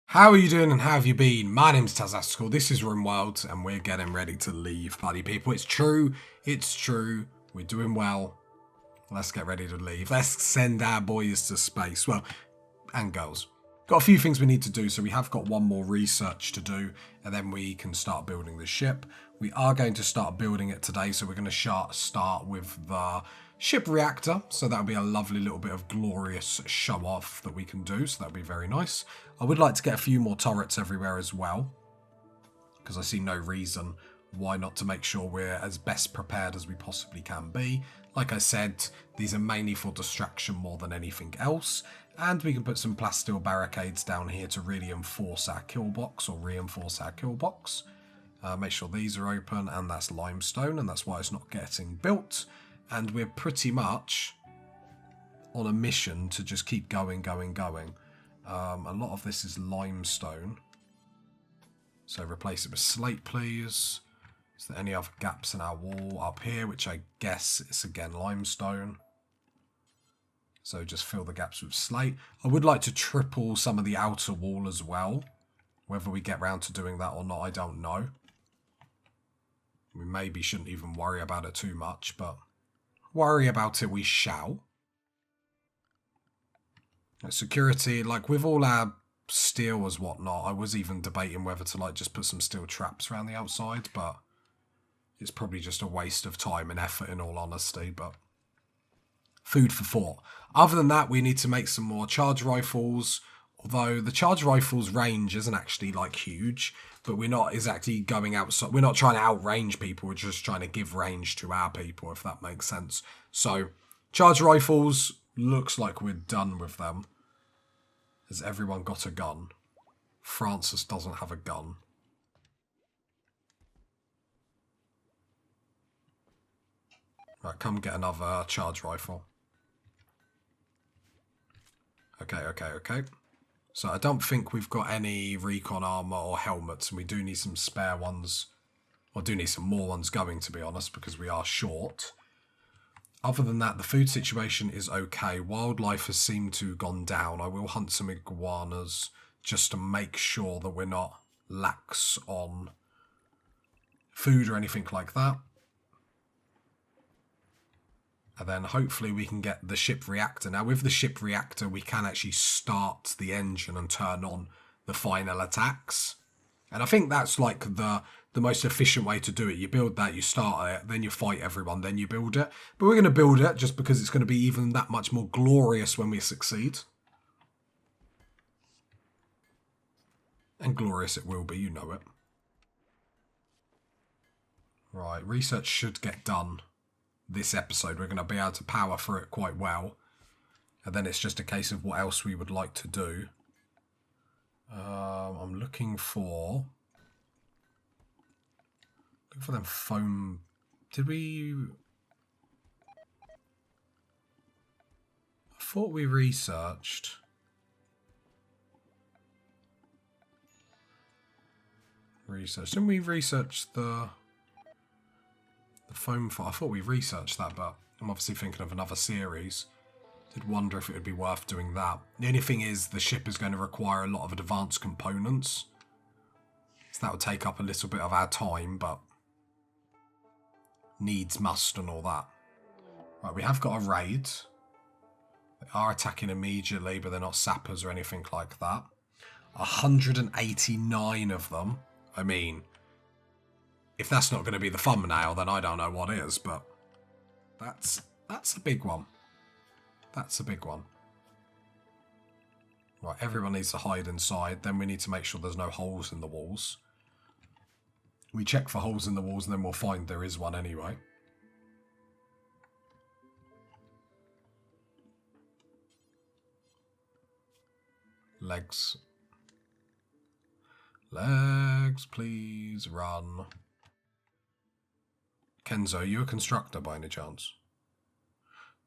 How are you doing and how have you been? My name's Tazastical, this is Rimworld, and we're getting ready to leave, buddy people. It's true, we're doing well. Let's get ready to leave. Let's send our boys to space. Well, and girls. Got a few things we need to do, so we have got one more research to do, and then we can start building the ship. We are going to start building it today, so we're going to start with the ship reactor, so that'll be a lovely little bit of glorious show off that we can do, so that'll be very nice. I would like to get a few more turrets everywhere as well, because I see no reason why not to make sure we're as best prepared as we possibly can be. Like I said, these are mainly for distraction more than anything else, and we can put some plasteel barricades down here to really enforce our killbox or reinforce our killbox. Make sure these are open, and that's limestone, and that's why it's not getting built. And we're pretty much on a mission to just keep going. A lot of this is limestone, so replace it with slate, please. Is there any other gaps in our wall up here, which I guess is again limestone? So just fill the gaps with slate. I would like to triple some of the outer wall as well. Whether we get round to doing that or not, I don't know. We maybe shouldn't even worry about it too much, but worry about it we shall. Security, like with all our steel as whatnot, I was even debating whether to like just put some steel traps around the outside, but it's probably just a waste of time and effort in all honesty, but food for thought. Other than that, we need to make some more charge rifles, although the charge rifles range isn't actually like huge, but we're not exactly going outside. We're not trying to outrange people, we're just trying to give range to our people, if that makes sense. So charge rifles, looks like we're done with them. Has everyone got a gun? Francis doesn't have a gun. Right, come get another charge rifle. Okay. So I don't think we've got any recon armor or helmets, and we do need some spare ones. Or do need some more ones going, to be honest, because we are short. Other than that, the food situation is okay. Wildlife has seemed to have gone down. I will hunt some iguanas just to make sure that we're not lax on food or anything like that. And then hopefully we can get the ship reactor. Now with the ship reactor, we can actually start the engine and turn on the final attacks. And I think that's like the most efficient way to do it. You build that, you start it, then you fight everyone, then you build it. But we're going to build it just because it's going to be even that much more glorious when we succeed. And glorious it will be, you know it. Right, research should get done this episode. We're going to be able to power through it quite well. And then it's just a case of what else we would like to do. I'm looking for them foam. Did we? I thought we researched. Didn't we research the foam? I thought we researched that, but I'm obviously thinking of another series. Did wonder if it would be worth doing that. The only thing is the ship is going to require a lot of advanced components. So that would take up a little bit of our time, but needs must and all that. Right, we have got a raid. They are attacking immediately, but they're not sappers or anything like that. 189 of them. I mean, if that's not going to be the thumbnail, then I don't know what is, but that's a big one. That's a big one. Right, everyone needs to hide inside. Then we need to make sure there's no holes in the walls. We check for holes in the walls and then we'll find there is one anyway. Legs. Legs, please, run. Kenzo, are you a constructor by any chance?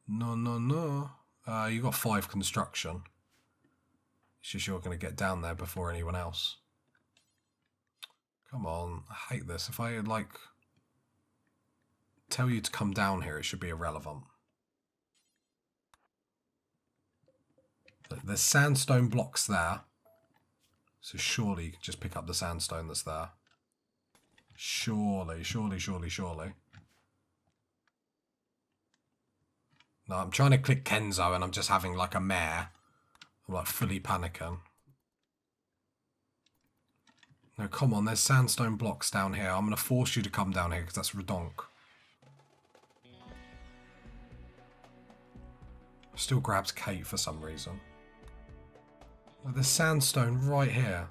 No. You got 5 construction. It's just you're going to get down there before anyone else. Come on, I hate this. If I like tell you to come down here, it should be irrelevant. There's sandstone blocks there. So surely you can just pick up the sandstone that's there. Surely. No, I'm trying to click Kenzo and I'm just having like a mare. I'm like fully panicking. No, come on, there's sandstone blocks down here. I'm going to force you to come down here because that's redonk. Still grabs Kate for some reason. Well, there's sandstone right here.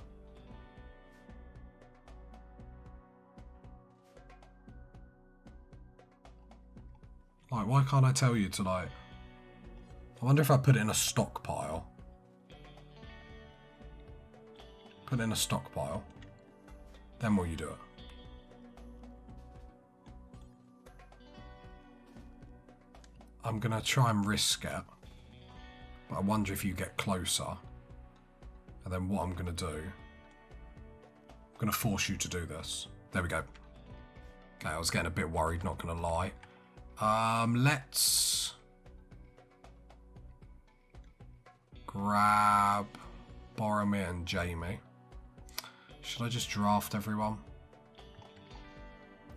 Like, why can't I tell you to, like... I wonder if I put it in a stockpile. Put it in a stockpile. Then will you do it? I'm going to try and risk it. But I wonder if you get closer. And then what I'm going to do... I'm going to force you to do this. There we go. Okay, I was getting a bit worried, not going to lie. Let's... grab Boromir and Jamie. Should I just draft everyone?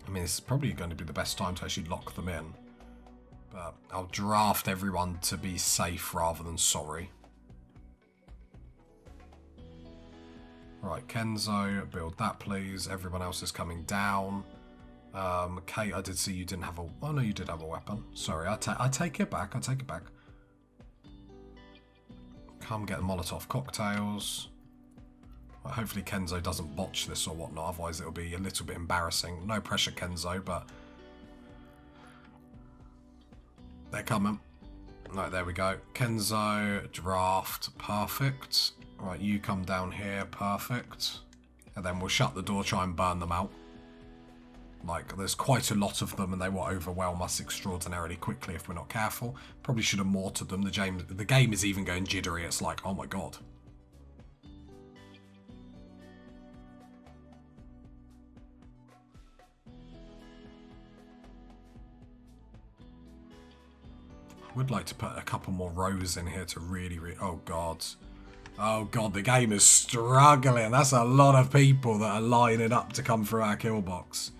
I mean, this is probably going to be the best time to actually lock them in. But I'll draft everyone to be safe rather than sorry. Right, Kenzo, build that please. Everyone else is coming down. Kate, I did see you didn't have a... Oh no, you did have a weapon. Sorry, I take it back. I take it back. Come get the Molotov cocktails. Well, hopefully Kenzo doesn't botch this or whatnot, otherwise it'll be a little bit embarrassing. No pressure, Kenzo, but... They're coming. Right, there we go. Kenzo, draft, perfect. Right, you come down here, perfect. And then we'll shut the door, try and burn them out. Like, there's quite a lot of them and they will overwhelm us extraordinarily quickly if we're not careful. Probably should have mortared them. The game is even going jittery. It's like, oh my god. I would like to put a couple more rows in here to really... Oh god. Oh god, the game is struggling. That's a lot of people that are lining up to come through our Killbox.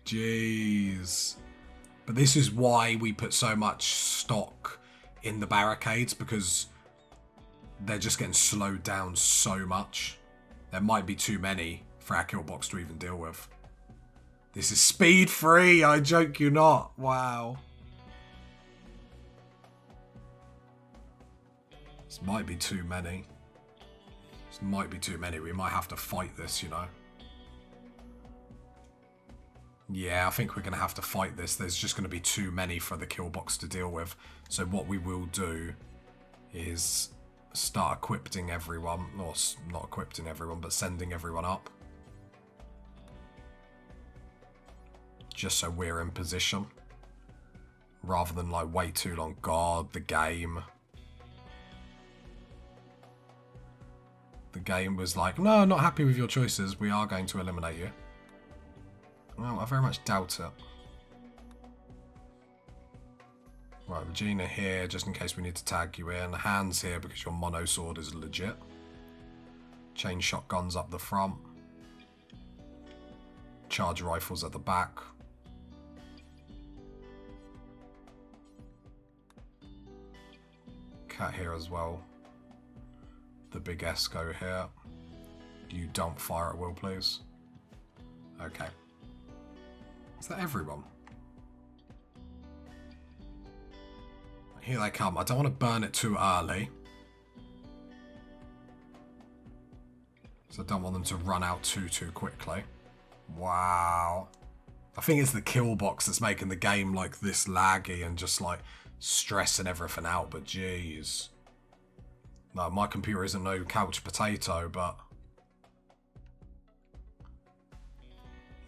Jeez. But this is why we put so much stock in the barricades, because they're just getting slowed down so much. There might be too many for our Killbox to even deal with. This is speed free, I joke you not. Wow. This might be too many. This might be too many. We might have to fight this, you know. Yeah, I think we're going to have to fight this. There's just going to be too many for the Killbox to deal with. So what we will do is start equipping everyone. Or not equipping everyone, but sending everyone up. Just so we're in position. Rather than like wait too long. God, the game. The game was like, no, not happy with your choices. We are going to eliminate you. Well, I very much doubt it. Right, Regina here, just in case we need to tag you in. Hands here because your mono sword is legit. Chain shotguns up the front. Charge rifles at the back. Cat here as well. The big Esco here. You don't fire at will, please. Okay. Is that everyone? Here they come. I don't want to burn it too early. So I don't want them to run out too quickly. Wow. I think it's the Killbox that's making the game like this laggy and just like stressing everything out, but jeez. No, my computer isn't no couch potato, but...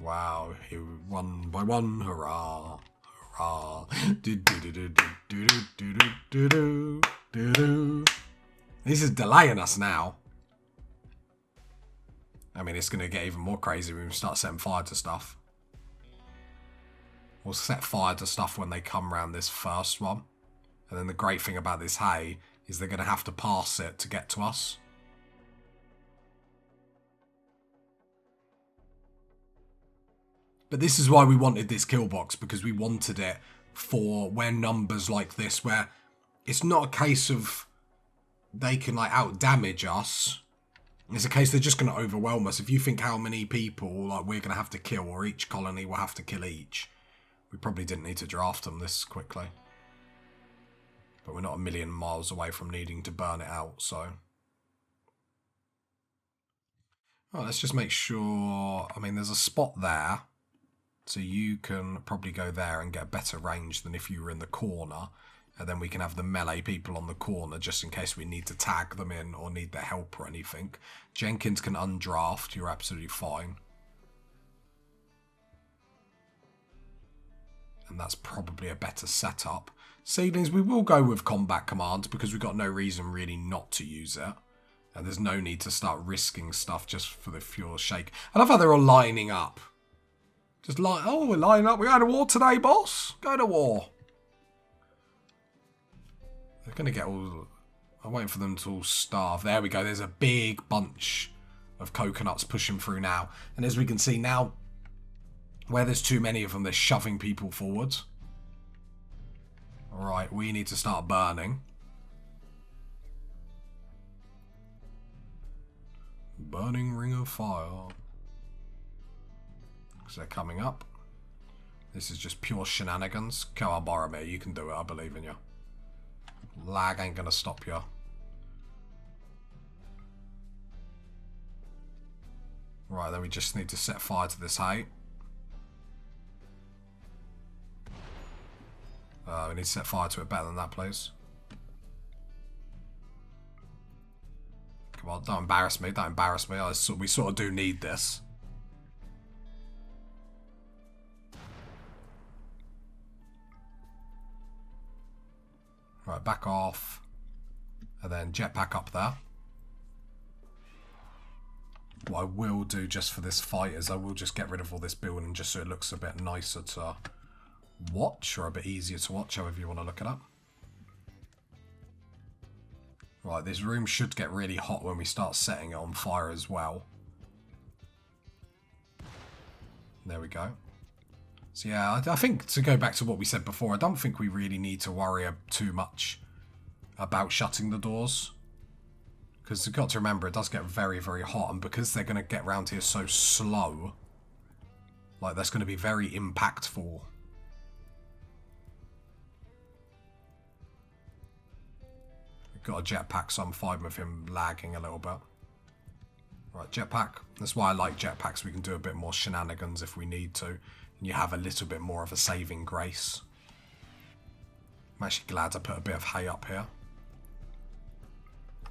Wow, one by one, hurrah, hurrah. This is delaying us now. I mean, it's going to get even more crazy when we start setting fire to stuff. We'll set fire to stuff when they come around this first one. And then the great thing about this hay is they're going to have to pass it to get to us. But this is why we wanted this Killbox, because we wanted it for when numbers like this, where it's not a case of they can like out damage us. It's a case they're just going to overwhelm us. If you think how many people like we're going to have to kill, or each colony will have to kill each, we probably didn't need to draft them this quickly. But we're not a million miles away from needing to burn it out, so. Oh, let's just make sure. I mean, there's a spot there. So you can probably go there and get better range than if you were in the corner. And then we can have the melee people on the corner just in case we need to tag them in or need their help or anything. Jenkins can undraft. You're absolutely fine. And that's probably a better setup. Seedlings, we will go with combat commands because we've got no reason really not to use it. And there's no need to start risking stuff just for the pure shake. I love how they're all lining up. Just like, oh, we're lining up. We're going to war today, boss. Go to war. They're going to get all... I'm waiting for them to all starve. There we go. There's a big bunch of coconuts pushing through now. And as we can see now, where there's too many of them, they're shoving people forward. Alright, we need to start burning. Burning ring of fire. Because they're coming up. This is just pure shenanigans. Come on, Boromir, you can do it. I believe in you. Lag ain't going to stop you. Right, then we just need to set fire to this hay. We need to set fire to it better than that, please. Come on, don't embarrass me. Don't embarrass me. We sort of do need this. Right, back off. And then jetpack up there. What I will do just for this fight is I will just get rid of all this building just so it looks a bit nicer to watch, or a bit easier to watch, however you want to look it up. Right, this room should get really hot when we start setting it on fire as well. There we go. So yeah, I think to go back to what we said before, I don't think we really need to worry too much about shutting the doors. Because you've got to remember, it does get very, very hot. And because they're going to get round here so slow, like that's going to be very impactful. We've got a jetpack, so I'm fine with him lagging a little bit. Right, jetpack. That's why I like jetpacks. We can do a bit more shenanigans if we need to. And you have a little bit more of a saving grace. I'm actually glad I put a bit of hay up here.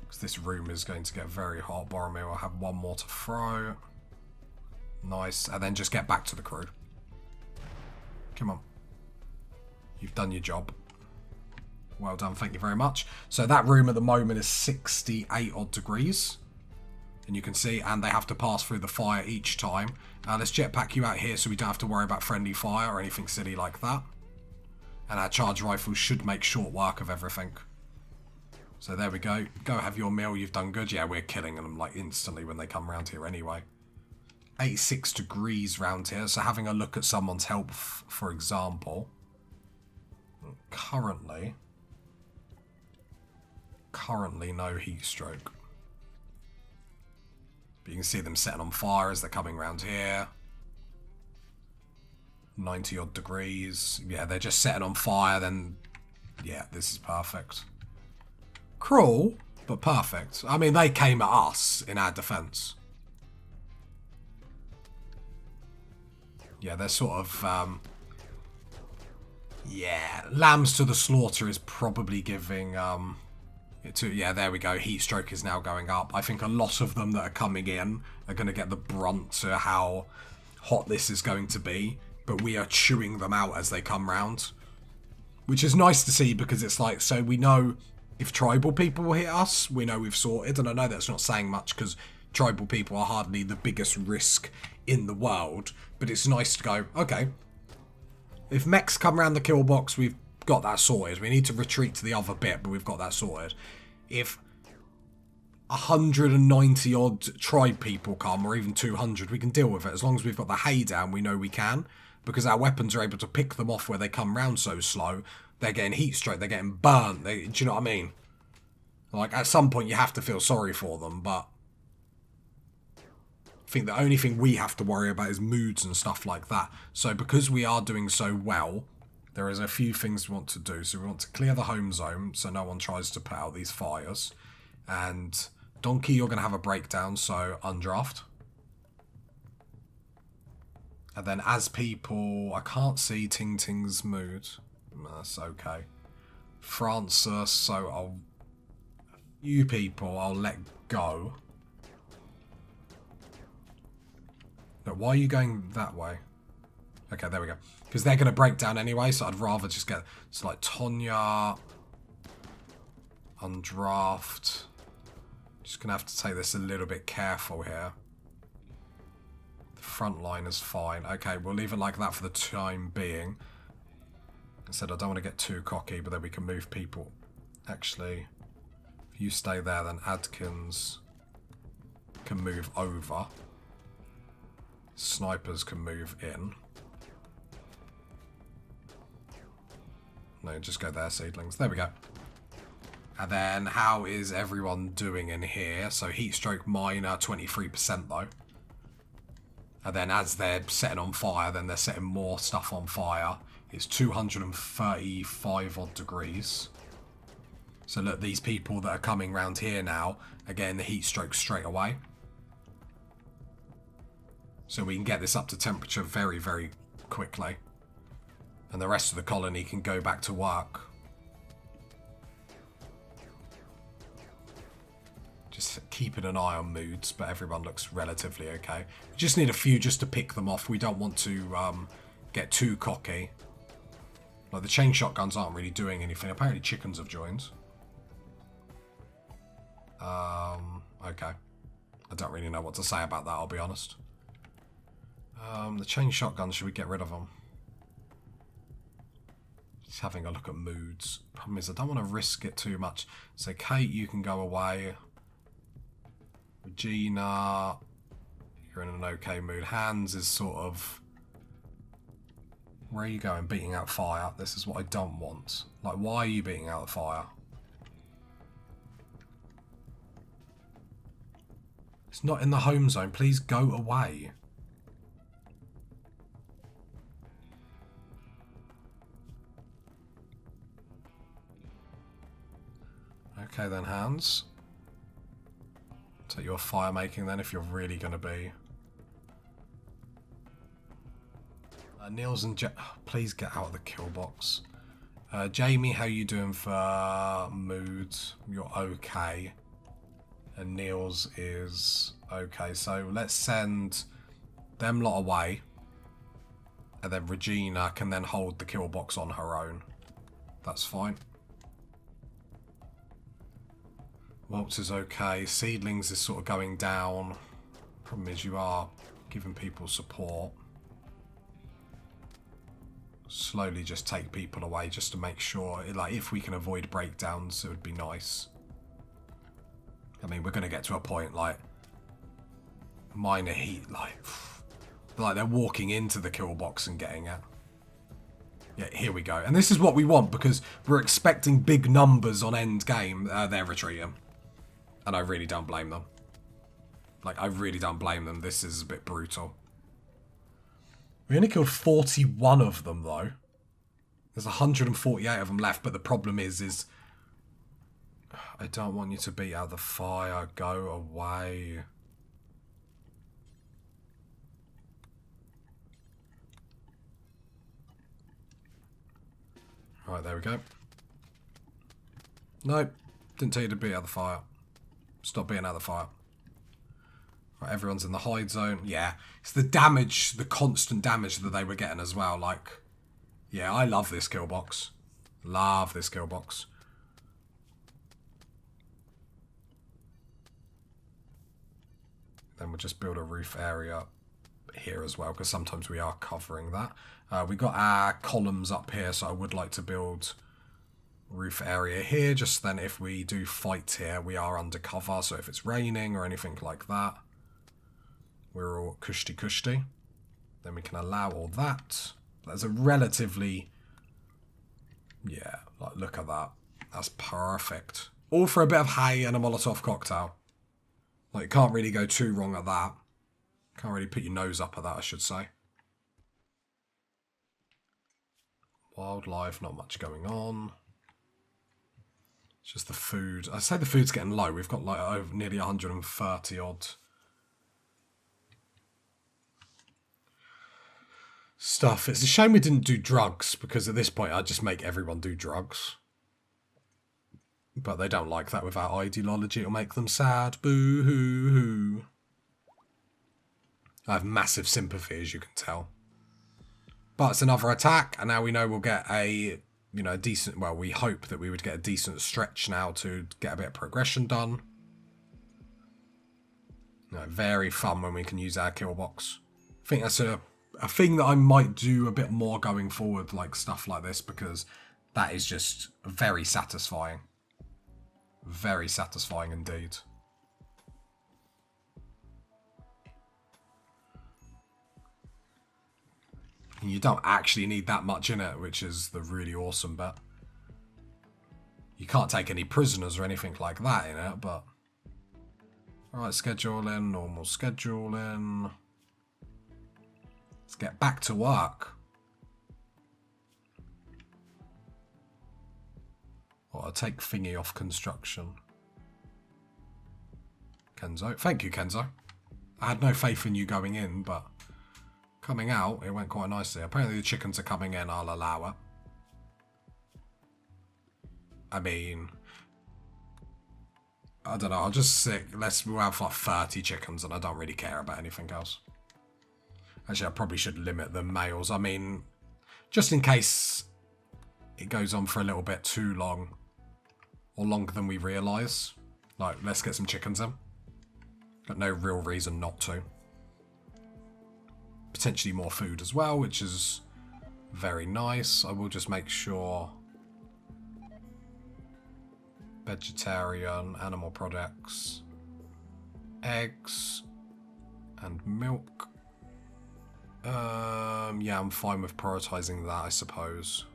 Because this room is going to get very hot. Boromir will have one more to throw. Nice. And then just get back to the crew. Come on. You've done your job. Well done. Thank you very much. So that room at the moment is 68 odd degrees. And you can see, and they have to pass through the fire each time. Let's jetpack you out here so we don't have to worry about friendly fire or anything silly like that. And our charge rifles should make short work of everything. So there we go. Go have your meal. You've done good. Yeah, we're killing them like instantly when they come round here anyway. 86 degrees round here. So having a look at someone's health, for example. Currently no heat stroke. But you can see them setting on fire as they're coming round here. 90 odd degrees. Yeah, they're just setting on fire. Then, yeah, this is perfect. Cruel, but perfect. I mean, they came at us in our defense. Yeah, they're sort of... yeah, lambs to the slaughter is probably giving... yeah, there we go. Heat stroke is now going up. I think a lot of them that are coming in are going to get the brunt to how hot this is going to be. But we are chewing them out as they come round. Which is nice to see because it's like, so we know if tribal people hit us, we know we've sorted. And I know that's not saying much because tribal people are hardly the biggest risk in the world. But it's nice to go, okay, if mechs come around the kill box, we've got that sorted. We need to retreat to the other bit, but we've got that sorted. If 190 odd tribe people come, or even 200, we can deal with it. As long as we've got the hay down, we know we can. Because our weapons are able to pick them off where they come round so slow. They're getting heat stroke, they're getting burnt. Do you know what I mean? Like, at some point you have to feel sorry for them, but I think the only thing we have to worry about is moods and stuff like that. So because we are doing so well, there is a few things we want to do. So we want to clear the home zone so no one tries to put out these fires. And Donkey, you're going to have a breakdown, so undraft. And then as people... I can't see Ting Ting's mood. That's okay. Francis, so I'll... A few people I'll let go. No, why are you going that way? Okay, there we go. Because they're going to break down anyway, so I'd rather just get... It's like Tonya... Undraft... Just going to have to take this a little bit careful here. The front line is fine. Okay, we'll leave it like that for the time being. I said I don't want to get too cocky, but then we can move people. Actually, if you stay there, then Adkins can move over. Snipers can move in. No, just go there, seedlings. There we go. And then, how is everyone doing in here? So, heatstroke minor, 23% though. And then as they're setting on fire, then they're setting more stuff on fire. It's 235 odd degrees. So look, these people that are coming round here now are getting the heatstroke straight away. So we can get this up to temperature very, very quickly. And the rest of the colony can go back to work. Just keeping an eye on moods, but everyone looks relatively okay. We just need a few just to pick them off. We don't want to get too cocky. Like, the chain shotguns aren't really doing anything. Apparently chickens have joined. Okay. I don't really know what to say about that, I'll be honest. The chain shotguns, should we get rid of them? Just having a look at moods. Problem is, I don't want to risk it too much. So, Kate, you can go away. Regina, you're in an okay mood. Hans is sort of... Where are you going? Beating out fire. This is what I don't want. Like, why are you beating out the fire? It's not in the home zone. Please go away. Okay then, Hans. So you're fire making then, if you're really going to be. Niels and please get out of the kill box. Jamie, how you doing for moods? You're okay. And Niels is okay. So let's send them lot away. And then Regina can then hold the kill box on her own. That's fine. Waltz is okay. Seedlings is sort of going down. Problem is you are giving people support. Slowly just take people away just to make sure, like, if we can avoid breakdowns, it would be nice. I mean, we're going to get to a point, like, minor heat, like they're walking into the kill box and getting it. Yeah, here we go. And this is what we want, because we're expecting big numbers on end game. They're retreating. And I really don't blame them. Like, I really don't blame them. This is a bit brutal. We only killed 41 of them, though. There's 148 of them left, but the problem is I don't want you to beat out the fire. Go away. Right, there we go. Nope. Didn't tell you to beat out the fire. Stop beating out the fire. Right, everyone's in the hide zone. Yeah, it's the damage, the constant damage that they were getting as well. Like, yeah, I love this kill box. Love this kill box. Then we'll just build a roof area here as well, because sometimes we are covering that. We got our columns up here, so I would like to build roof area here, just then if we do fight here, we are undercover, so if it's raining or anything like that, we're all cushy. Then we can allow all that. There's a relatively... yeah, like, look at that. That's perfect. All for a bit of hay and a Molotov cocktail. Like, you can't really go too wrong at that. Can't really put your nose up at that, I should say. Wildlife, not much going on. It's just the food. I say the food's getting low. We've got like over nearly 130 odd stuff. It's a shame we didn't do drugs, because at this point I'd just make everyone do drugs. But they don't like that with our ideology. It'll make them sad. Boo-hoo-hoo. I have massive sympathy, as you can tell. But it's another attack, and now we know we'll get a, you know, decent... well, we hope that we would get a decent stretch now to get a bit of progression done. You know, very fun when we can use our Killbox. I think that's a thing that I might do a bit more going forward, like stuff like this, because that is just very satisfying. Very satisfying indeed. And you don't actually need that much in it, which is the really awesome bit. You can't take any prisoners or anything like that in it, but... alright, scheduling, normal scheduling. Let's get back to work. Or I'll take thingy off construction. Kenzo. Thank you, Kenzo. I had no faith in you going in, but... coming out, it went quite nicely. Apparently the chickens are coming in, I'll allow it. I mean... I don't know, I'll just we'll have like 30 chickens and I don't really care about anything else. Actually, I probably should limit the males. I mean, just in case it goes on for a little bit too long. Or longer than we realise. Like, let's get some chickens in. Got no real reason not to. Potentially more food as well, which is very nice. I will just make sure... vegetarian, animal products, eggs, and milk. Yeah, I'm fine with prioritising that, I suppose.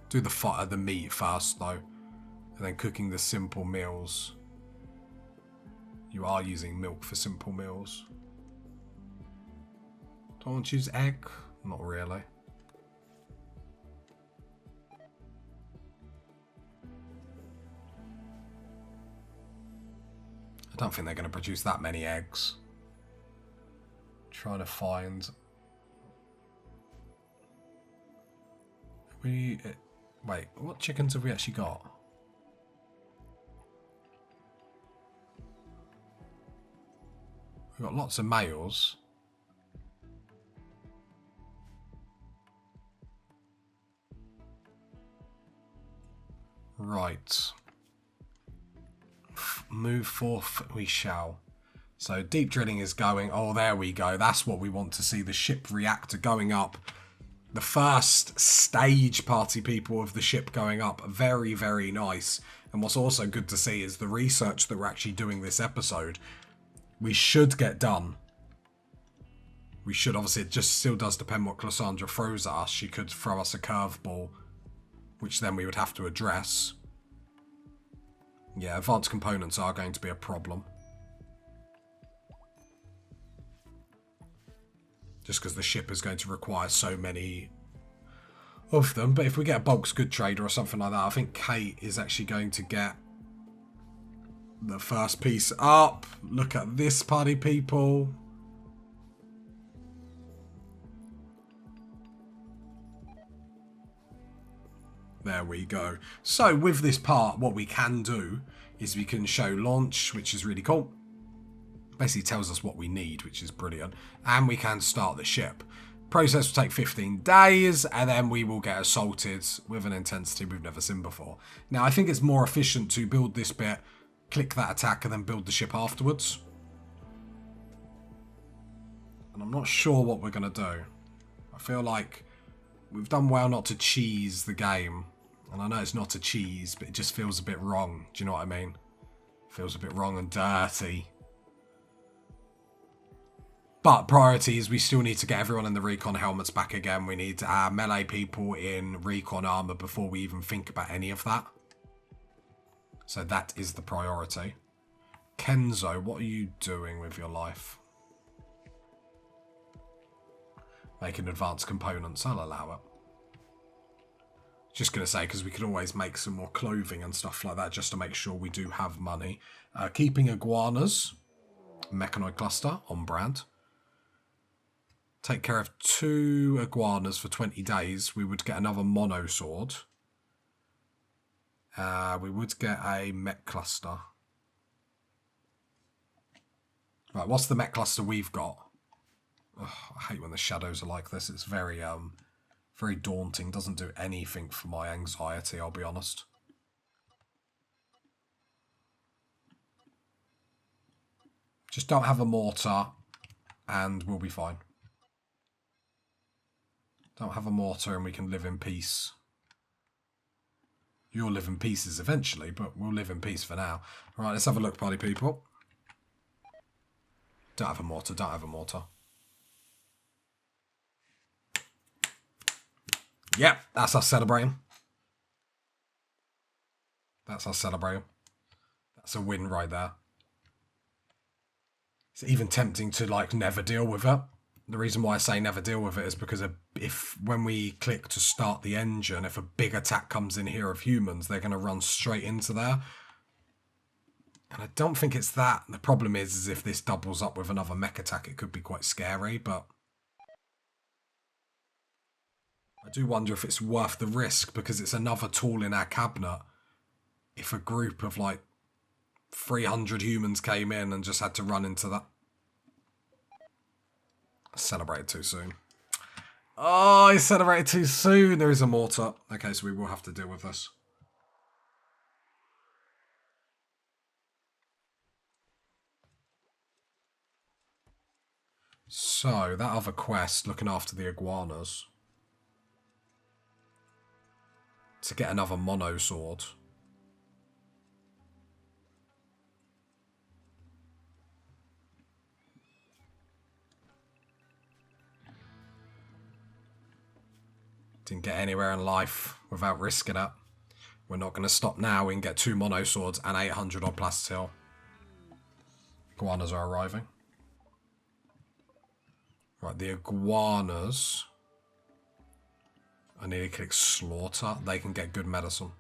Do the meat first, though. And then cooking the simple meals. You are using milk for simple meals. Do I want to use egg? Not really. I don't think they're going to produce that many eggs. Trying to find... wait, what chickens have we actually got? We've got lots of males. Right. Move forth we shall. So deep drilling is going. Oh, there we go. That's what we want to see. The ship reactor going up. The first stage, party people, of the ship going up. Very, very nice. And what's also good to see is the research that we're actually doing this episode. We should get done. We should. Obviously, it just still does depend what Cassandra throws at us. She could throw us a curveball, which then we would have to address. Yeah, advanced components are going to be a problem. Just because the ship is going to require so many of them. But if we get a bulk's good trader or something like that, I think Kate is actually going to get the first piece up. Look at this, party people. There we go. So with this part, what we can do is we can show launch, which is really cool. Basically tells us what we need, which is brilliant. And we can start the ship. Process will take 15 days, and then we will get assaulted with an intensity we've never seen before. Now, I think it's more efficient to build this bit, click that attack, and then build the ship afterwards. And I'm not sure what we're going to do. I feel like we've done well not to cheese the game And I know it's not a cheese, but it just feels a bit wrong. Do you know what I mean? Feels a bit wrong and dirty. But priorities, we still need to get everyone in the recon helmets back again. We need our melee people in recon armor before we even think about any of that. So that is the priority. Kenzo, what are you doing with your life? Making advanced components, I'll allow it. Just going to say, because we could always make some more clothing and stuff like that, just to make sure we do have money. Keeping iguanas, mechanoid cluster, on brand. Take care of 2 iguanas for 20 days. We would get another mono sword. We would get a mech cluster. Right, what's the mech cluster we've got? Ugh, I hate when the shadows are like this. It's very very daunting. Doesn't do anything for my anxiety, I'll be honest. Just don't have a mortar and we'll be fine. Don't have a mortar and we can live in peace. You'll live in pieces eventually, but we'll live in peace for now. Alright, let's have a look, party people. Don't have a mortar, don't have a mortar. Yep, that's us celebrating. That's us celebrating. That's a win right there. It's even tempting to, like, never deal with it. The reason why I say never deal with it is because when we click to start the engine, if a big attack comes in here of humans, they're going to run straight into there. And I don't think it's that. The problem is if this doubles up with another mech attack, it could be quite scary, but I do wonder if it's worth the risk because it's another tool in our cabinet. If a group of like 300 humans came in and just had to run into that. I celebrated too soon. Oh, I celebrated too soon. There is a mortar. Okay, so we will have to deal with this. So, that other quest, looking after the iguanas. To get another mono sword. Didn't get anywhere in life without risking it. We're not going to stop now. We can get 2 mono swords and 800 on Plasteel. Iguanas are arriving. Right, the iguanas. I need to click slaughter. They can get good medicine.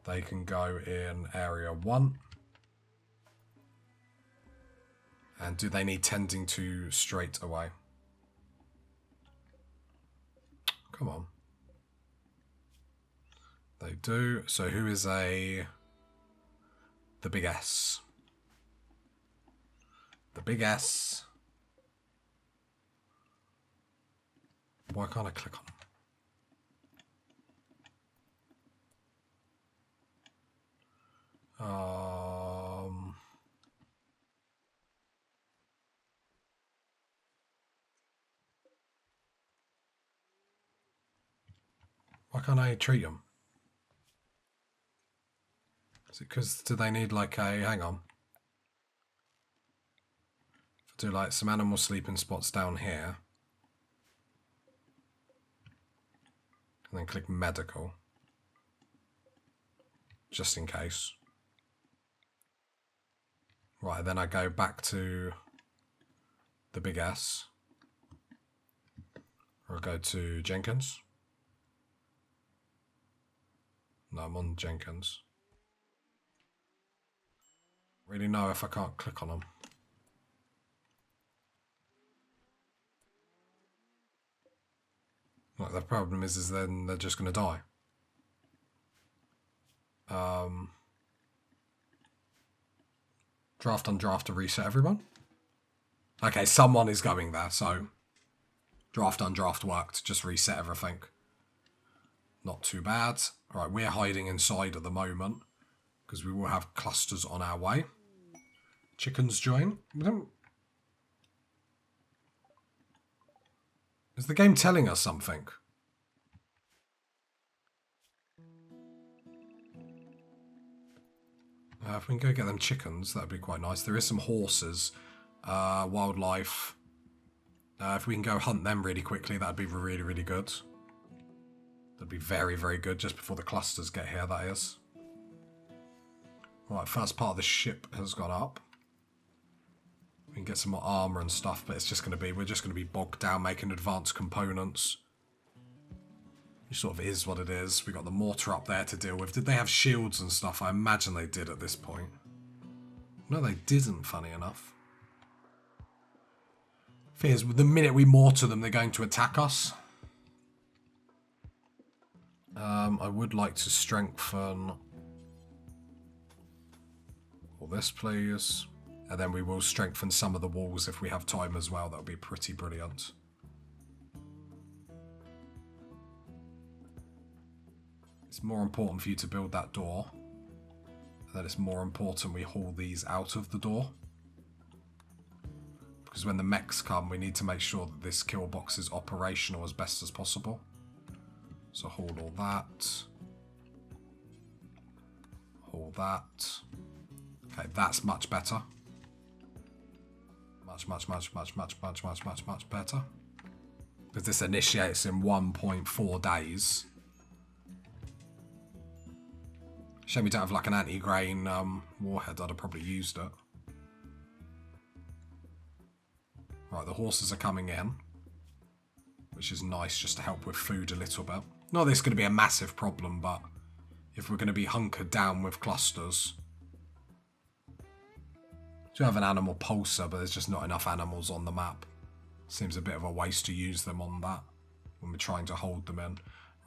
They can go in area 1. And do they need tending to straight away? Come on. They do. So who is the big S? The big S. Why can't I click on them? Why can't I treat them? Is it because, do they need like a, hang on. If I do like some animal sleeping spots down here. And then click medical. Just in case. Right, then I go back to the big S. Or I'll go to Jenkins. No, I'm on Jenkins. Really know if I can't click on them. Like, the problem is then they're just going to die. Draft on draft to reset everyone. Okay, someone is going there, so draft on draft worked. Just reset everything. Not too bad. Alright, we're hiding inside at the moment because we will have clusters on our way. Chickens join. Is the game telling us something? If we can go get them chickens, that'd be quite nice. There is some horses, wildlife. If we can go hunt them really quickly, that'd be really, really good. That'd be very, very good, just before the clusters get here, that is. Right, first part of the ship has gone up. We can get some more armour and stuff, but it's just going to be, we're just going to be bogged down making advanced components. It sort of is what it is. We got the mortar up there to deal with. Did they have shields and stuff? I imagine they did at this point. No, they didn't, funny enough. Thing is, the minute we mortar them, they're going to attack us. I would like to strengthen all this, please. And then we will strengthen some of the walls if we have time as well. That would be pretty brilliant. It's more important for you to build that door. And then it's more important we haul these out of the door. Because when the mechs come, we need to make sure that this kill box is operational as best as possible. So haul all that. Haul that. Okay, that's much better. Much better. Because this initiates in 1.4 days. Shame we don't have like an anti-grain warhead. I'd have probably used it. Right, the horses are coming in. Which is nice just to help with food a little bit. Not that it's going to be a massive problem, but if we're going to be hunkered down with clusters. Do have an animal pulsar, but there's just not enough animals on the map. Seems a bit of a waste to use them on that when we're trying to hold them in.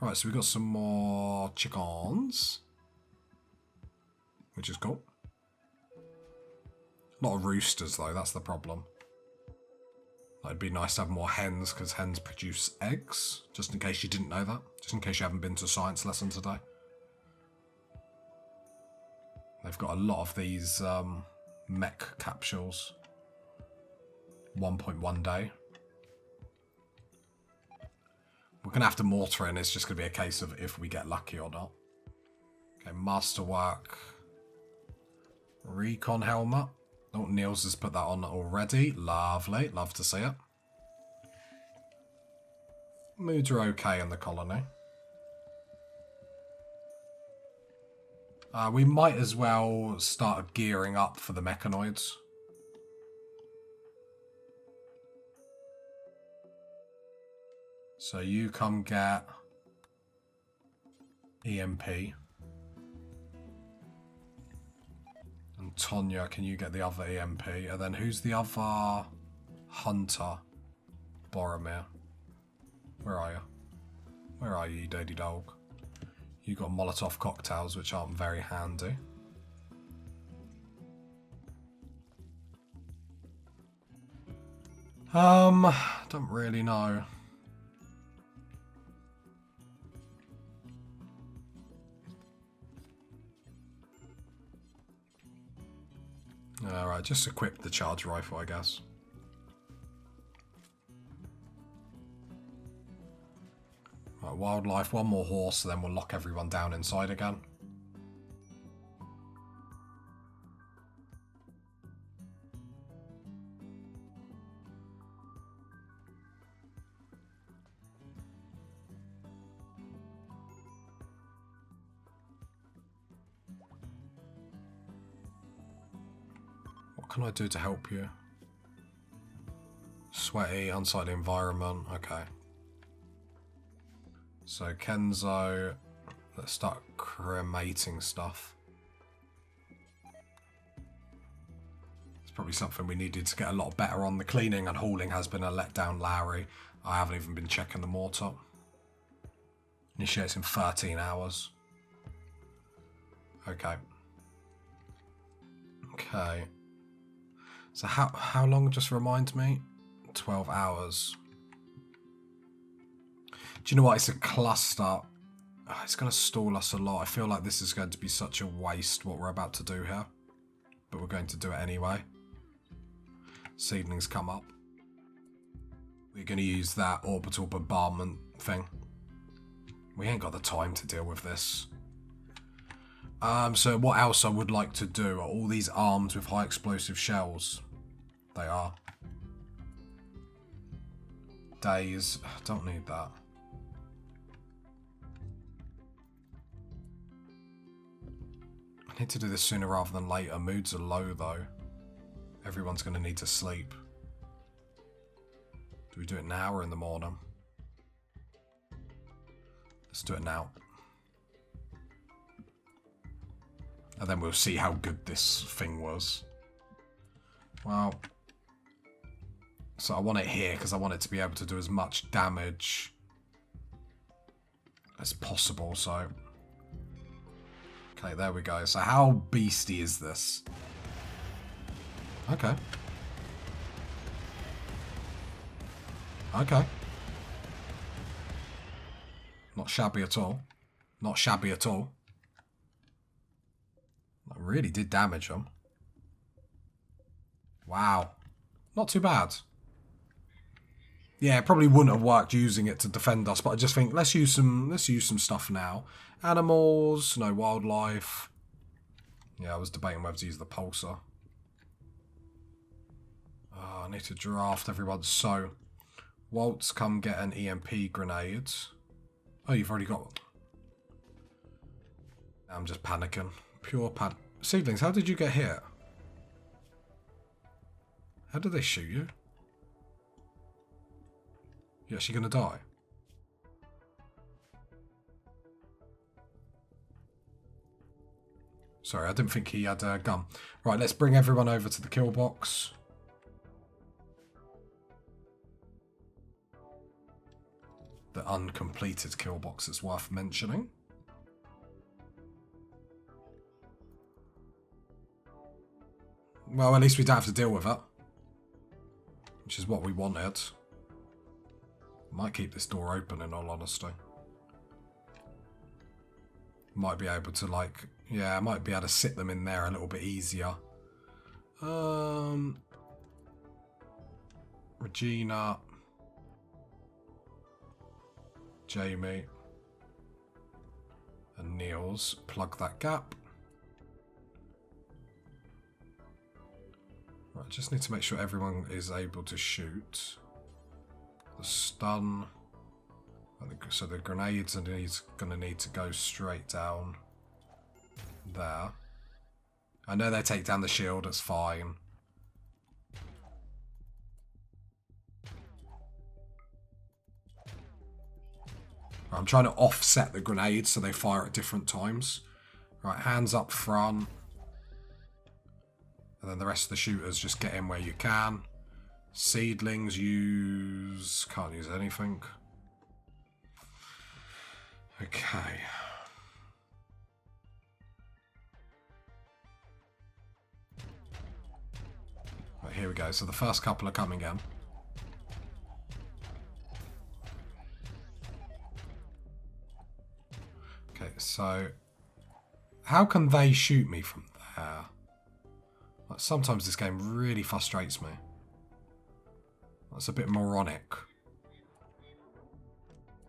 Right, so we've got some more chickens. Which is cool. A lot of roosters though, that's the problem. It'd be nice to have more hens, because hens produce eggs. Just in case you didn't know that. Just in case you haven't been to a science lesson today. They've got a lot of these mech capsules. 1.1 day. We're going to have to mortar in. It's just going to be a case of if we get lucky or not. Okay, masterwork. Recon helmet. Oh, Niels has put that on already. Lovely. Love to see it. Moods are okay in the colony. We might as well start gearing up for the mechanoids. So you come get EMP. And Tonya, can you get the other EMP? And then who's the other hunter? Boromir. Where are you? Where are you, dirty dog? You got Molotov cocktails, which aren't very handy. Don't really know. Alright, just equip the charge rifle, I guess. Right, wildlife, one more horse, then we'll lock everyone down inside again. What can I do to help you? Sweaty, unsightly environment, okay. So Kenzo, let's start cremating stuff. It's probably something we needed to get a lot better on. The cleaning and hauling has been a letdown, Lowry. I haven't even been checking the mortar. Initiates in 13 hours. Okay. Okay. So how long, just remind me? 12 hours. Do you know what? It's a cluster. Oh, it's going to stall us a lot. I feel like this is going to be such a waste, what we're about to do here. But we're going to do it anyway. Seedlings come up. We're going to use that orbital bombardment thing. We ain't got the time to deal with this. So what else I would like to do are all these armed with high explosive shells. They are. Days. Don't need that. I need to do this sooner rather than later. Moods are low though. Everyone's going to need to sleep. Do we do it now or in the morning? Let's do it now. And then we'll see how good this thing was. Well, so I want it here because I want it to be able to do as much damage as possible. So, okay, there we go. So how beastie is this? Okay. Okay. Not shabby at all. Not shabby at all. I really did damage them. Wow. Not too bad. Yeah, it probably wouldn't have worked using it to defend us, but I just think let's use some stuff now. Animals, no wildlife. Yeah, I was debating whether to use the pulsar. Oh, I need to draft everyone. So, Waltz, come get an EMP grenade. Oh, you've already got... I'm just panicking. Pure pan... Seedlings, how did you get hit? How did they shoot you? You're actually going to die? Sorry, I didn't think he had a gun. Right, let's bring everyone over to the kill box. The uncompleted kill box is worth mentioning. Well, at least we don't have to deal with it. Which is what we wanted. Might keep this door open in all honesty. Might be able to like... Yeah, I might be able to sit them in there a little bit easier. Regina. Jamie. And Niels. Plug that gap. Right, I just need to make sure everyone is able to shoot. The stun. So the grenades are going to need to go straight down there. I know they take down the shield, it's fine. I'm trying to offset the grenades so they fire at different times. Right, hands up front. And then the rest of the shooters just get in where you can. Seedlings can't use anything. Okay. Right, here we go. So the first couple are coming in. Okay, so how can they shoot me from there? Like, sometimes this game really frustrates me. That's a bit moronic.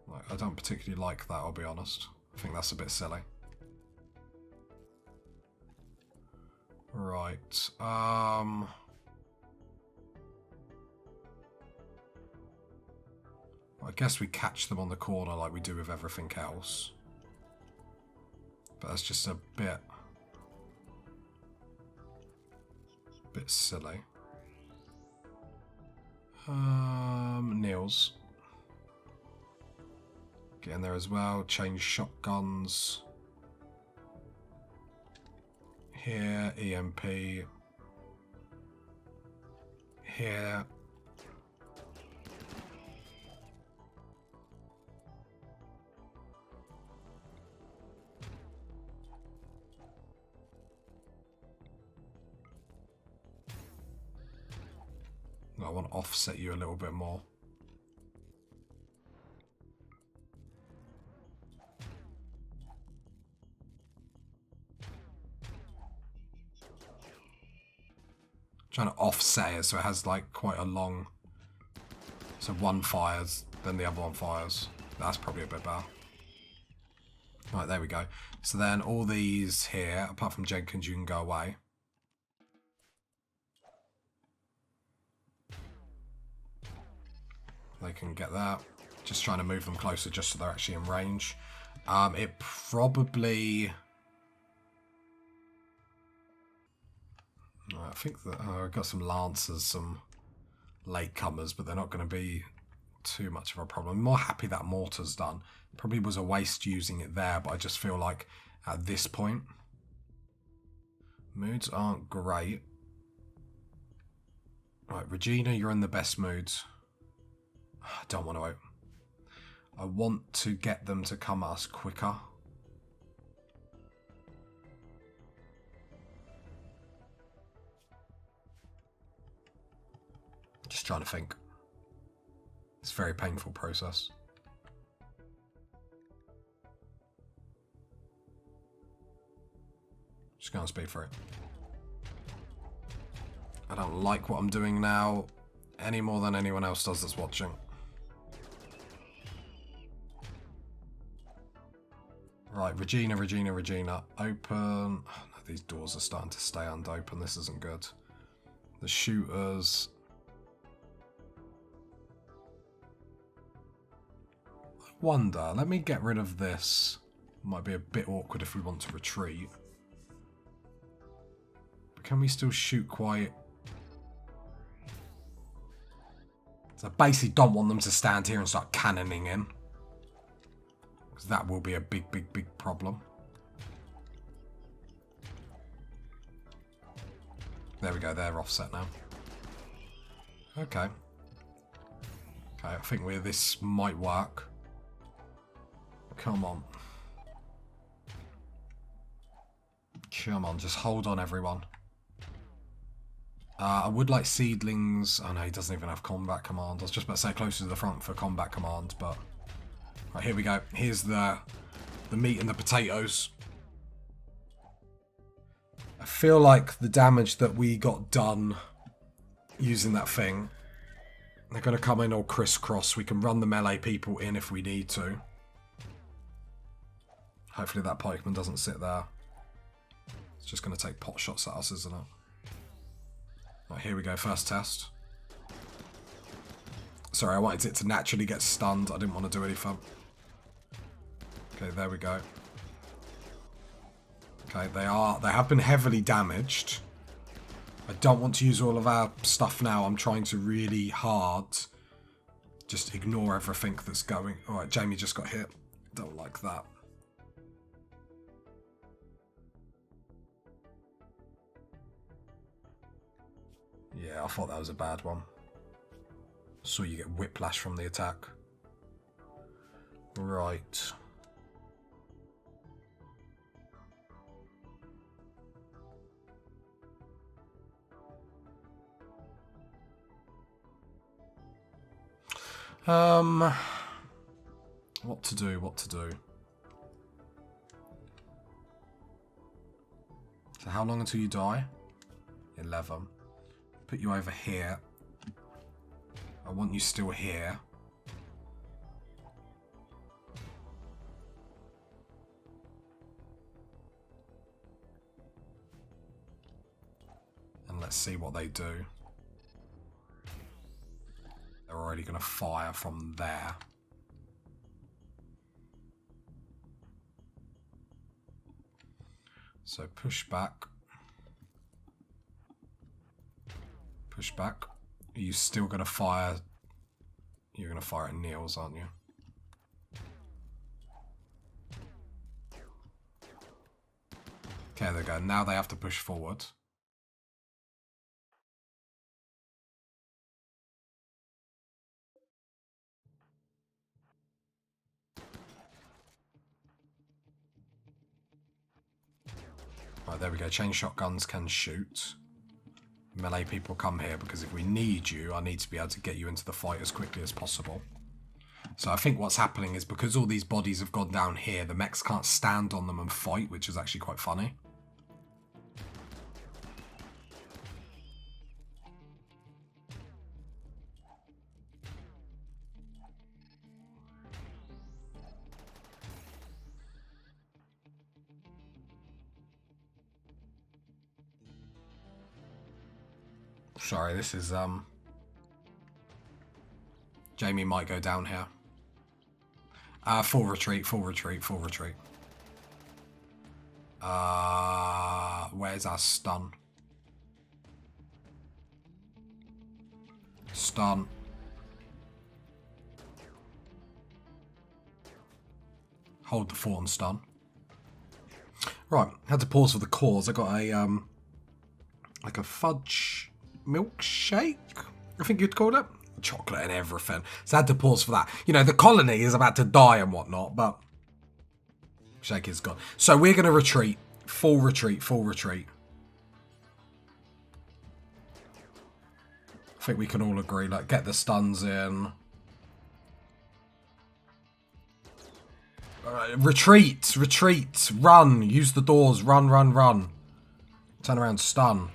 Like, I don't particularly like that, I'll be honest. I think that's a bit silly. Right. I guess we catch them on the corner like we do with everything else. But that's just a bit silly. Niels. Get in there as well. Change shotguns. Here, EMP. Here. I want to offset you a little bit more. Trying to offset it so it has like quite a long... So one fires, then the other one fires. That's probably a bit better. Right, there we go. So then all these here, apart from Jenkins, you can go away. They can get that. Just trying to move them closer just so they're actually in range. It probably... I think that I've got some lancers, some latecomers, but they're not going to be too much of a problem. I'm more happy that mortar's done. Probably was a waste using it there, but I just feel like at this point, moods aren't great. Right, Regina, you're in the best moods. I don't want to... I want to get them to come at us quicker. Just trying to think. It's a very painful process. Just going to speed for it. I don't like what I'm doing now any more than anyone else does that's watching. Right, Regina, Regina, Regina. Open. Oh, no, these doors are starting to stay unopened. This isn't good. The shooters. I wonder. Let me get rid of this. Might be a bit awkward if we want to retreat. But can we still shoot quite... So I basically don't want them to stand here and start cannoning in. Because that will be a big, big, big problem. There we go, they're offset now. Okay. Okay, I think this might work. Come on. Come on, just hold on, everyone. I would like seedlings. Oh no, he doesn't even have combat command. I was just about to say closer to the front for combat command, but... Right, here we go. Here's the meat and the potatoes. I feel like the damage that we got done using that thing, they're going to come in all crisscross. We can run the melee people in if we need to. Hopefully that pikeman doesn't sit there. It's just going to take pot shots at us, isn't it? Right, here we go, first test. Sorry, I wanted it to naturally get stunned. I didn't want to do anything. Okay, there we go. Okay, they have been heavily damaged. I don't want to use all of our stuff now. I'm trying to really hard just ignore everything that's going. Alright, Jamie just got hit. Don't like that. Yeah, I thought that was a bad one. So you get whiplash from the attack. Right. What to do, what to do. So how long until you die? 11. Put you over here. I want you still here. And let's see what they do. They're already going to fire from there. So push back. Push back. Are you still going to fire? You're going to fire at Niels, aren't you? Okay, there we go. Now they have to push forward. Right, there we go. Chain shotguns can shoot. Melee people come here because if we need you, I need to be able to get you into the fight as quickly as possible. So I think what's happening is because all these bodies have gone down here, the mechs can't stand on them and fight, which is actually quite funny. Sorry, this is, Jamie might go down here. Full retreat, full retreat, full retreat. Where's our stun? Stun. Hold the fort and stun. Right, had to pause for the cause. I got a, like a fudge milkshake, I think you'd call it. Chocolate and everything. So I had to pause for that. You know, the colony is about to die and whatnot, but shake is gone. So we're going to retreat. Full retreat, full retreat. I think we can all agree, like, get the stuns in. Retreat, retreat, run, use the doors, run, run, run. Turn around, stun.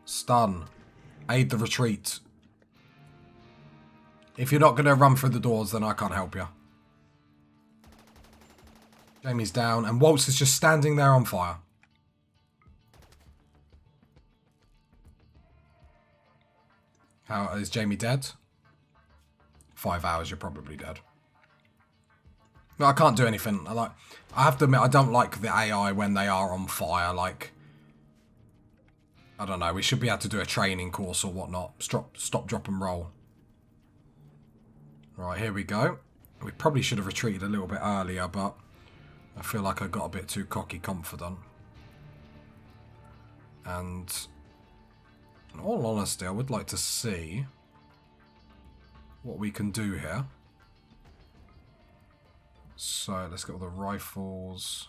Stun. Aid the retreat. If you're not going to run through the doors, then I can't help you. Jamie's down, and Waltz is just standing there on fire. How is Jamie dead? 5 hours, you're probably dead. No, I can't do anything. I have to admit, I don't like the AI when they are on fire. Like, I don't know. We should be able to do a training course or whatnot. Stop, drop, and roll. Right, here we go. We probably should have retreated a little bit earlier, but I feel like I got a bit too cocky confident. And in all honesty, I would like to see what we can do here. So let's get all the rifles.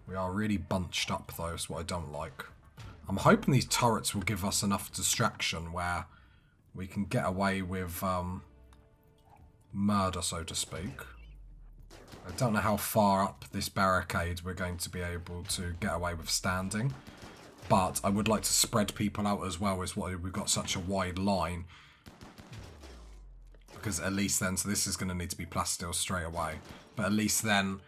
We are really bunched up though, is what I don't like. I'm hoping these turrets will give us enough distraction where we can get away with murder, so to speak. I don't know how far up this barricade we're going to be able to get away with standing. But I would like to spread people out as well, is why we've got such a wide line. Because at least then, so this is going to need to be plasteel straight away. But at least then,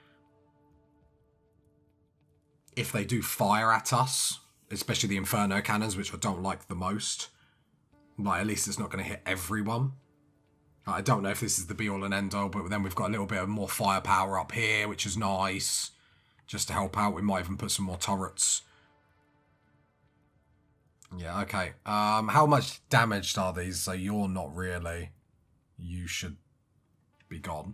if they do fire at us, especially the Inferno cannons, which I don't like the most, like at least it's not going to hit everyone. I don't know if this is the be-all and end-all, but then we've got a little bit of more firepower up here, which is nice. Just to help out, we might even put some more turrets. Yeah, okay. How much damaged are these? So you're not really. You should be gone.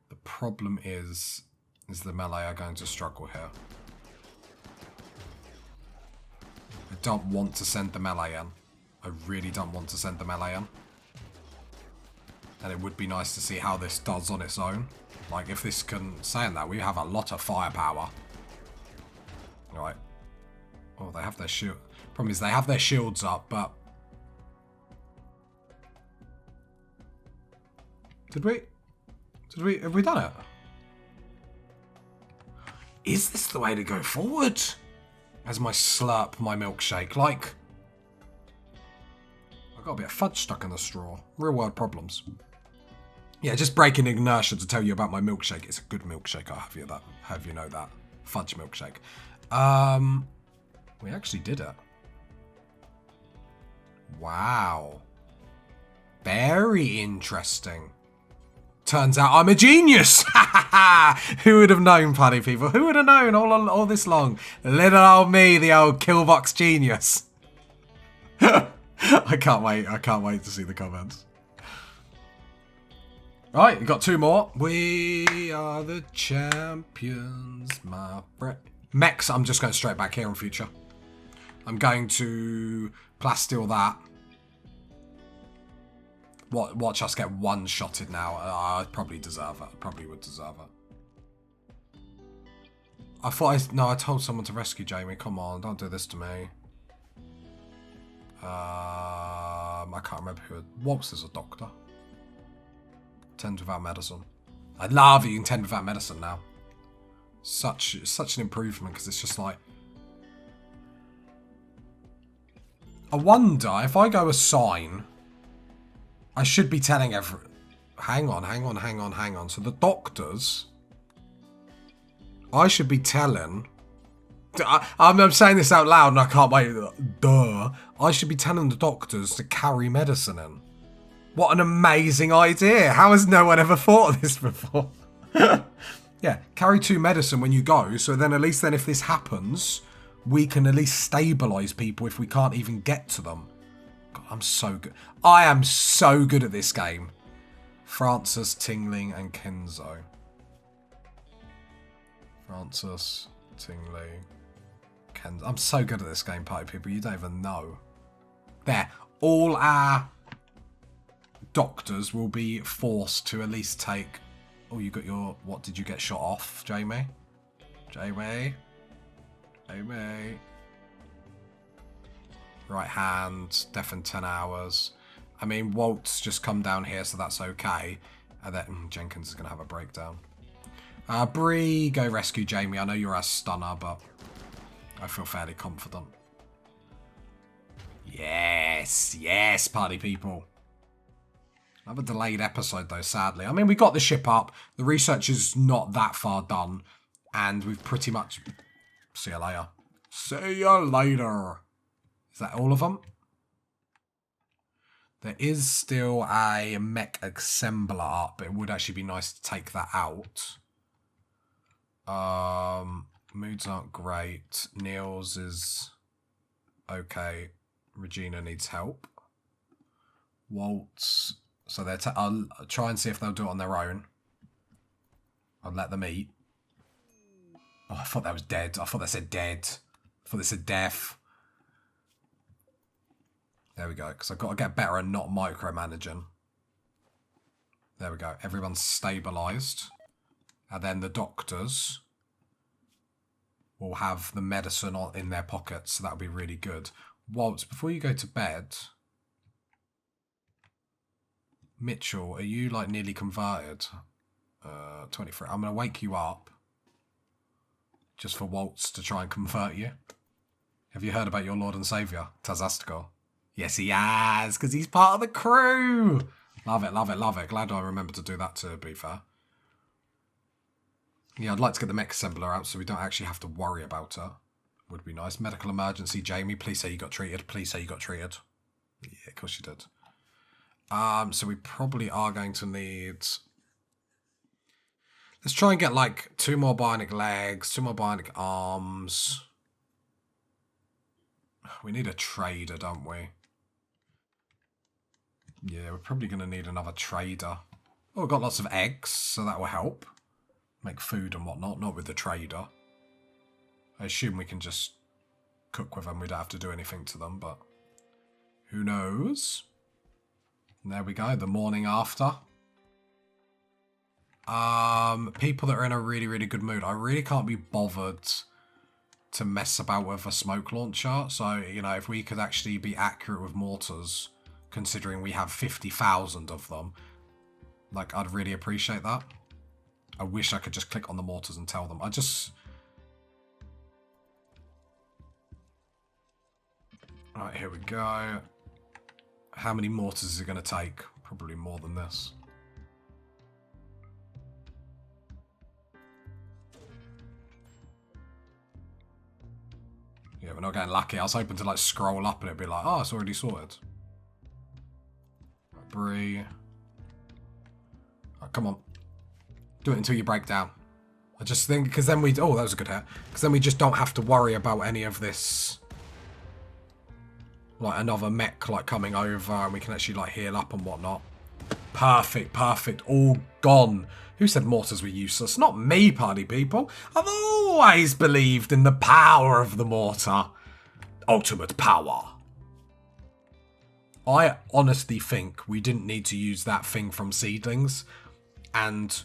The problem is the melee are going to struggle here. I don't want to send the melee in. I really don't want to send the melee in. And it would be nice to see how this does on its own. Like, if this can... Saying that, we have a lot of firepower. Right. Oh, they have their shield... Problem is, they have their shields up, but... Did we... Have we done it? Is this the way to go forward? As my slurp, my milkshake. Like... I've got a bit of fudge stuck in the straw. Real world problems. Yeah, just breaking inertia to tell you about my milkshake. It's a good milkshake, I'll have you know that. Fudge milkshake. We actually did it. Wow. Very interesting. Turns out I'm a genius! Who would have known, bloody people? Who would have known all this long? Little old me, the old Killbox genius. I can't wait. I can't wait to see the comments. Right, we've got two more. We are the champions, my friend. Mechs, I'm just going straight back here in future. I'm going to plasteel that. Watch us get one-shotted now. I probably deserve it. I probably would deserve it. I thought I told someone to rescue Jamie. Come on, don't do this to me. I can't remember who. Waltz is a doctor. Tend without medicine. I love you can tend without medicine now. Such an improvement, because it's just like... I wonder, if I go assign, I should be telling Hang on. So the doctors... I should be telling I'm saying this out loud and I can't wait. Duh. I should be telling the doctors to carry medicine in. What an amazing idea. How has no one ever thought of this before? Yeah, carry 2 medicine when you go, so then at least then if this happens, we can at least stabilise people if we can't even get to them. God, I'm so good. I am so good at this game. Francis, Tingling, and Kenzo. Francis, Tingling, Kenzo. I'm so good at this game, party people. You don't even know. There. All our doctors will be forced to at least take... Oh, you got your... What did you get shot off, Jamie? Jamie? Jamie? Right hand, death in 10 hours. I mean, Walt's just come down here, so that's okay. And then Jenkins is going to have a breakdown. Bree, go rescue Jamie. I know you're a stunner, but I feel fairly confident. Yes, yes, party people. Another delayed episode, though, sadly. I mean, we got the ship up. The research is not that far done. And we've pretty much... See you later. See you later. Is that all of them? There is still a mech assembler up. It would actually be nice to take that out. Moods aren't great. Niels is okay. Regina needs help. Waltz... So I'll try and see if they'll do it on their own. I'll let them eat. Oh, I thought that was dead. I thought they said dead. I thought they said death. There we go. Because I've got to get better at not micromanaging. There we go. Everyone's stabilised. And then the doctors will have the medicine in their pockets. So that'll be really good. Waltz, before you go to bed... Mitchell, are you like nearly converted? 23. I'm going to wake you up. Just for Waltz to try and convert you. Have you heard about your Lord and Saviour, Tazastical? Yes, he has, because he's part of the crew. Love it, love it, love it. Glad I remembered to do that, to be fair. Yeah, I'd like to get the mech assembler out so we don't actually have to worry about her. Would be nice. Medical emergency, Jamie. Please say you got treated. Please say you got treated. Yeah, of course you did. So we probably are going to need... Let's try and get like 2 more bionic legs, 2 more bionic arms. We need a trader, don't we? Yeah, we're probably going to need another trader. Oh, we've got lots of eggs, so that will help. Make food and whatnot, not with the trader. I assume we can just cook with them. We don't have to do anything to them, but who knows? And there we go, the morning after. People that are in a really, really good mood. I really can't be bothered to mess about with a smoke launcher. So, you know, if we could actually be accurate with mortars, considering we have 50,000 of them, like, I'd really appreciate that. I wish I could just click on the mortars and tell them. Alright, here we go. How many mortars is it going to take? Probably more than this. Yeah, we're not getting lucky. I was hoping to like scroll up and it'd be like, oh, it's already sorted. Right, Bree. Right, come on. Do it until you break down. I just think, because then we... Oh, that was a good hit. Because then we just don't have to worry about any of this... Like another mech like coming over and we can actually like heal up and whatnot. Perfect, perfect. All gone. Who said mortars were useless? Not me, party people. I've always believed in the power of the mortar. Ultimate power. I honestly think we didn't need to use that thing from Seedlings. And...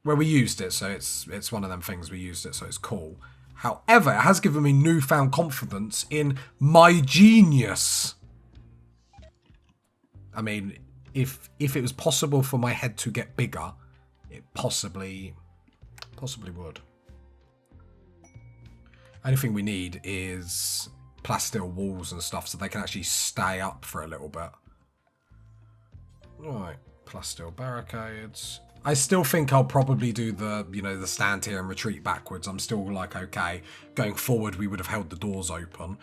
Well, we used it, so it's one of them things we used it, so it's cool. However, it has given me newfound confidence in my genius. I mean, if it was possible for my head to get bigger, it possibly would. Only thing we need is plasteel walls and stuff so they can actually stay up for a little bit. Right, plasteel barricades. I still think I'll probably do the, you know, the stand here and retreat backwards. I'm still like, okay, going forward, we would have held the doors open.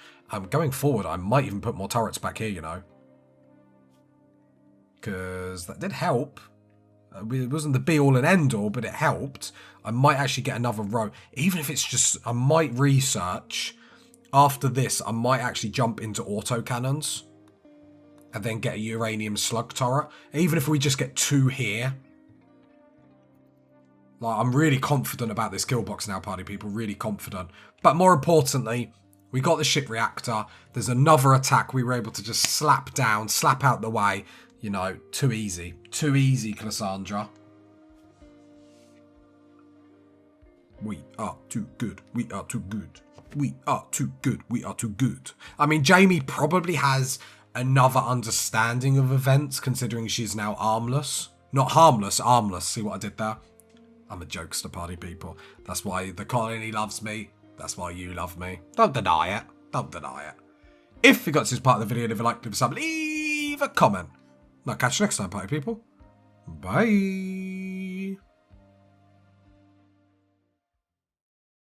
Going forward, I might even put more turrets back here, you know. Because that did help. It wasn't the be-all and end-all, but it helped. I might actually get another row. Even if it's just, I might research. After this, I might actually jump into autocannons. And then get a uranium slug turret. Even if we just get 2 here. Like, I'm really confident about this Killbox now, party people. Really confident. But more importantly, we got the ship reactor. There's another attack we were able to just slap down, slap out the way. You know, too easy. Too easy, Cassandra. We are too good. We are too good. We are too good. We are too good. I mean, Jamie probably has another understanding of events, considering she's now armless. Not harmless, armless. See what I did there? I'm a jokester, party people. That's why the colony loves me. That's why you love me. Don't deny it. Don't deny it. If you got to this part of the video, leave a like, leave a sub, leave a comment. I'll catch you next time, party people. Bye.